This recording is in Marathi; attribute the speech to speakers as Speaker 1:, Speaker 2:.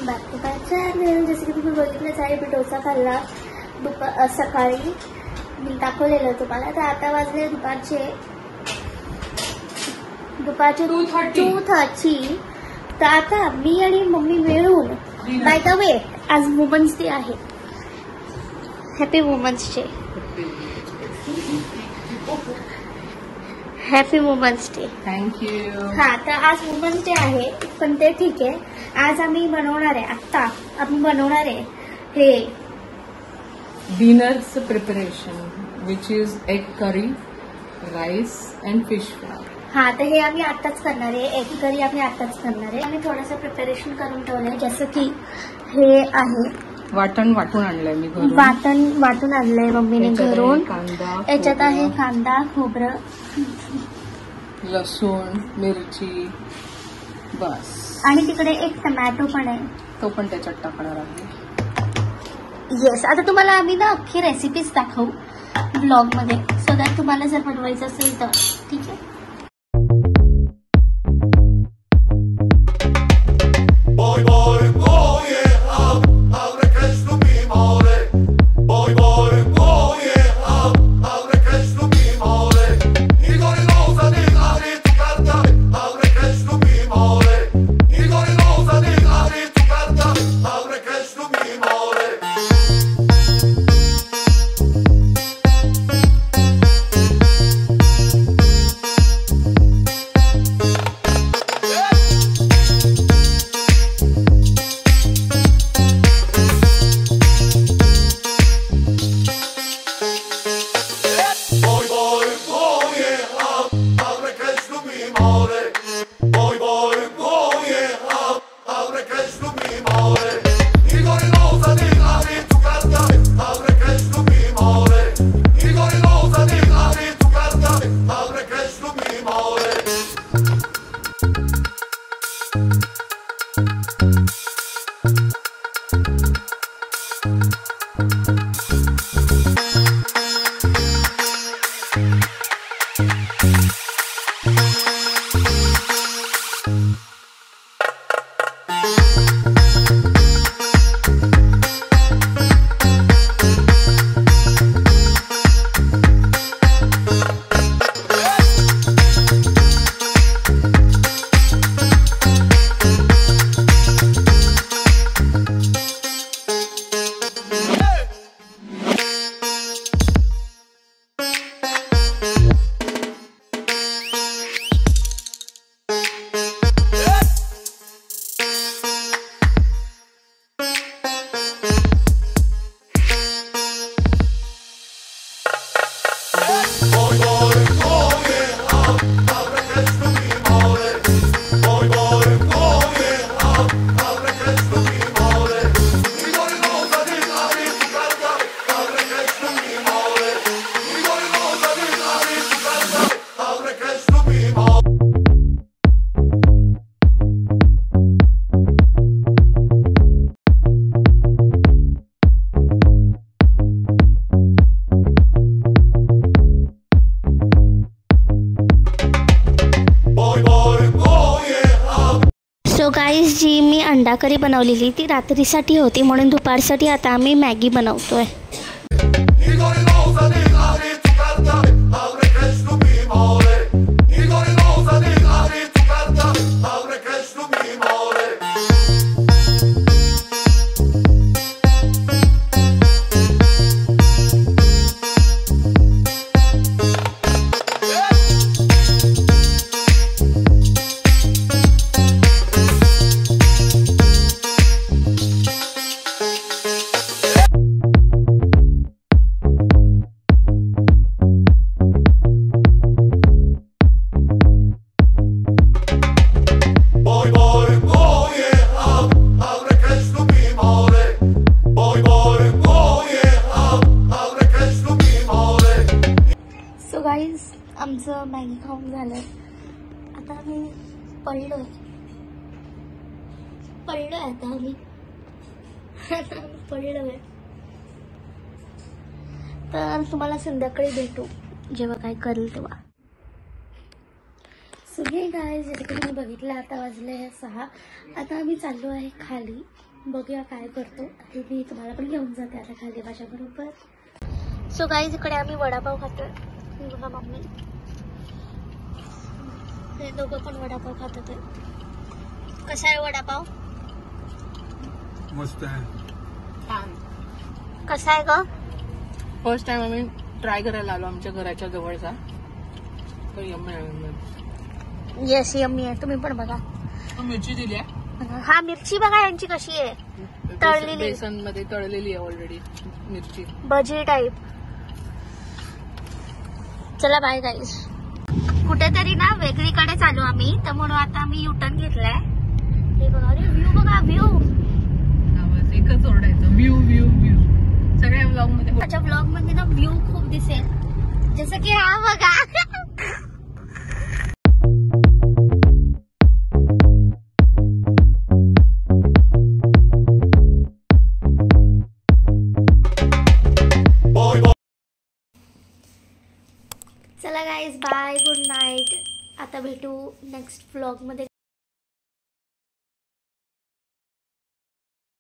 Speaker 1: Back to my channel. जसं की तुम्ही बघितलंच आहे, मी डोसा खाल्ला सकाळी मी दाखवलेलं तुम्हाला. तर आता वाजले दुपारचे 2:30. तर आता मी आणि मम्मी मिळून, बाय द वे आज वुमन्स डे आहे. Happy women's day. Happy women's day.
Speaker 2: Thank you.
Speaker 1: हा, तर आज वुमन्स डे आहे, पण ते ठीक आहे. आज आम्ही बनवणार आहे, आत्ता आम्ही बनवणार आहे हे
Speaker 2: डिनरचं preparation, which is egg curry, rice and fish fry.
Speaker 1: हा, तर हे आम्ही आत्ताच करणार आहे. एग करी आम्ही आत्ताच करणार आहे. आम्ही थोडंसं प्रिपरेशन करून ठेवलंय, जसं की हे आहे
Speaker 2: वाटून आणलंय मी घरून.
Speaker 1: वाटून आणलंय मम्मीने घरून.
Speaker 2: कांदा,
Speaker 1: याच्यात आहे कांदा, खोबरं,
Speaker 2: लसूण, मिरची, बस. आणि
Speaker 1: तिकडे एक टमॅटो पण आहे,
Speaker 2: तो पण त्याच्यात टाकणार आहे.
Speaker 1: येस. आता तुम्हाला आम्ही ना अख्खी रेसिपीज दाखवू ब्लॉग मध्ये, सो दॅट तुम्हाला जर बनवायचं असेल तर. ठीक आहे. सो गाईज, जी मी अंडा करी बनवलेली ती रात्रीसाठी होती, म्हणून दुपारसाठी आता आम्ही मॅगी बनवतोय. आमचं मॅगी खाऊन झालं. आता आम्ही पडलोय आता आम्ही पडलोय. तर तुम्हाला संध्याकाळी भेटू जेव्हा काय करेल तेव्हा. सो हे गाइस, जसं की तुम्ही बघितलं आता वाजले 6. आता आम्ही चाललो आहे खाली बघूया काय करतो. आणि मी तुम्हाला पण घेऊन जाते आता खाली माझ्याबरोबर. सो गाईज इकडे आम्ही वडापाव खातोय. बघा मम्मी हे दोघं पण वडापाव खात होते. कसा आहे वडापाव?
Speaker 3: मस्त आहे.
Speaker 2: छान.
Speaker 1: कसा आहे ग?
Speaker 2: फर्स्ट टाइम आम्ही ट्राय करायला आलो आमच्या घराच्या जवळचा. तर यम्मी आहे.
Speaker 1: येस यम्मी आहे. तुम्ही पण बघा.
Speaker 2: मिरची दिली आहे.
Speaker 1: हा मिरची बघा यांची कशी आहे, तळलेली.
Speaker 2: बेसन मध्ये तळलेली आहे ऑलरेडी मिरची.
Speaker 1: भजी टाईप. चला बाय गाईज. कुठेतरी ना वेगळीकडे चालू आम्ही, तर म्हणून आता आम्ही युटर्न घेतलाय. हे बघा, अरे व्ह्यू बघा, व्ह्यू.
Speaker 2: बस एकच ओरडायचं, व्ह्यू व्ह्यू व्ह्यू. सगळ्या ब्लॉग मध्ये.
Speaker 1: माझ्या ब्लॉग मध्ये ना व्ह्यू खूप दिसेल, जसं की हा बघा. चला गाईज बाय, गुड नाईट. आता भेटू नेक्स्ट व्लॉग मध्ये.